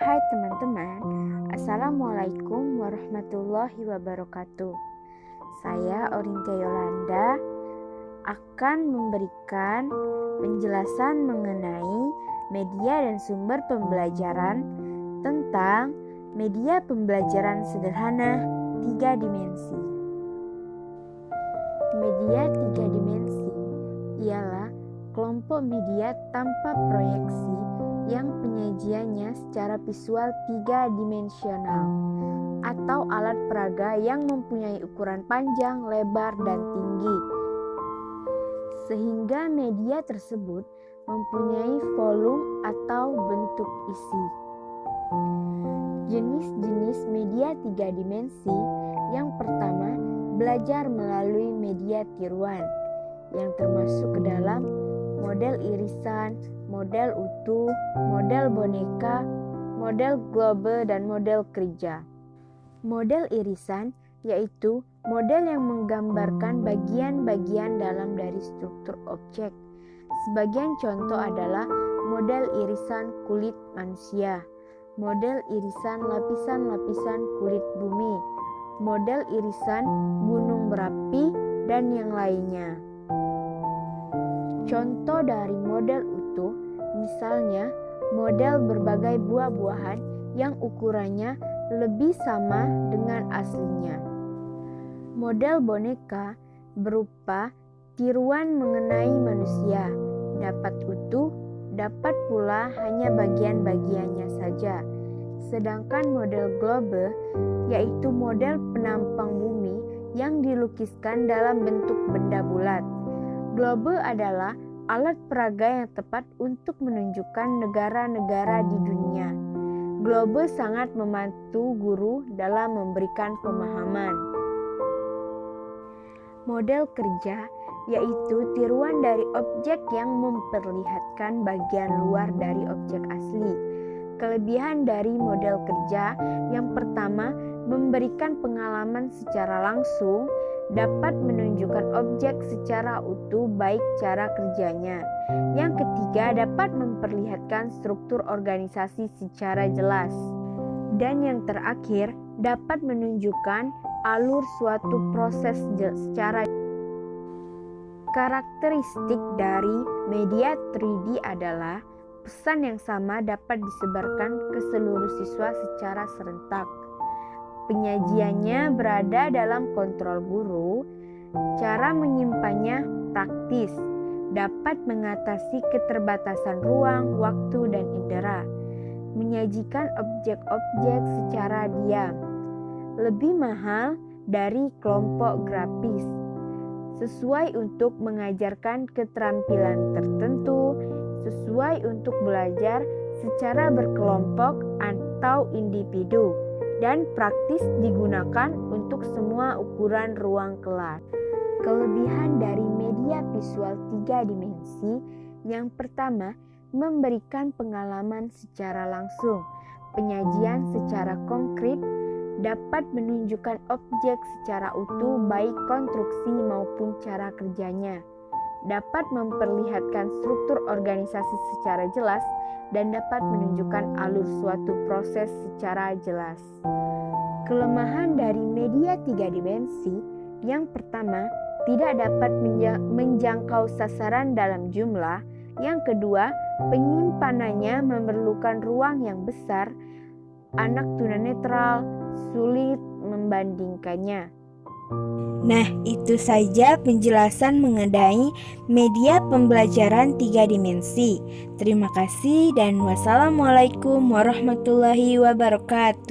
Hai teman-teman, Assalamualaikum warahmatullahi wabarakatuh. Saya Orintia Yolanda akan memberikan penjelasan mengenai media dan sumber pembelajaran tentang media pembelajaran sederhana 3 dimensi. Media 3 dimensi ialah kelompok media tanpa proyeksi yang penyajiannya secara visual 3-dimensional atau alat peraga yang mempunyai ukuran panjang, lebar, dan tinggi, sehingga media tersebut mempunyai volume atau bentuk isi. Jenis-jenis media 3 dimensi yang pertama, belajar melalui media tiruan yang termasuk ke dalam model irisan, model utuh, model boneka, model globe, dan model kerja. Model irisan yaitu model yang menggambarkan bagian-bagian dalam dari struktur objek. Sebagian contoh adalah model irisan kulit manusia, model irisan lapisan-lapisan kulit bumi, model irisan gunung berapi, dan yang lainnya. Contoh dari model utuh, misalnya model berbagai buah-buahan yang ukurannya lebih sama dengan aslinya. Model boneka berupa tiruan mengenai manusia, dapat utuh, dapat pula hanya bagian-bagiannya saja. Sedangkan model globe yaitu model penampang bumi yang dilukiskan dalam bentuk benda bulat. Globe adalah alat peraga yang tepat untuk menunjukkan negara-negara di dunia. Globe sangat membantu guru dalam memberikan pemahaman. Model kerja yaitu tiruan dari objek yang memperlihatkan bagian luar dari objek asli. Kelebihan dari model kerja yang pertama, memberikan pengalaman secara langsung, dapat menunjukkan objek secara utuh baik cara kerjanya. Yang ketiga, dapat memperlihatkan struktur organisasi secara jelas. Dan yang terakhir, dapat menunjukkan alur suatu proses secara. Karakteristik dari media 3D adalah pesan yang sama dapat disebarkan ke seluruh siswa secara serentak. Penyajiannya berada dalam kontrol guru, cara menyimpannya praktis, dapat mengatasi keterbatasan ruang, waktu, dan indera, menyajikan objek-objek secara diam, lebih mahal dari kelompok grafis, sesuai untuk mengajarkan keterampilan tertentu, sesuai untuk belajar secara berkelompok atau individu, dan praktis digunakan untuk semua ukuran ruang kelas. Kelebihan dari media visual 3 dimensi yang pertama, memberikan pengalaman secara langsung. Penyajian secara konkret dapat menunjukkan objek secara utuh baik konstruksi maupun cara kerjanya. Dapat memperlihatkan struktur organisasi secara jelas dan dapat menunjukkan alur suatu proses secara jelas. Kelemahan dari media 3 dimensi yang pertama, tidak dapat menjangkau sasaran dalam jumlah. Yang kedua, penyimpanannya memerlukan ruang yang besar. Anak tunanetra sulit membandingkannya. Nah, itu saja penjelasan mengenai media pembelajaran 3 dimensi. Terima kasih dan wassalamualaikum warahmatullahi wabarakatuh.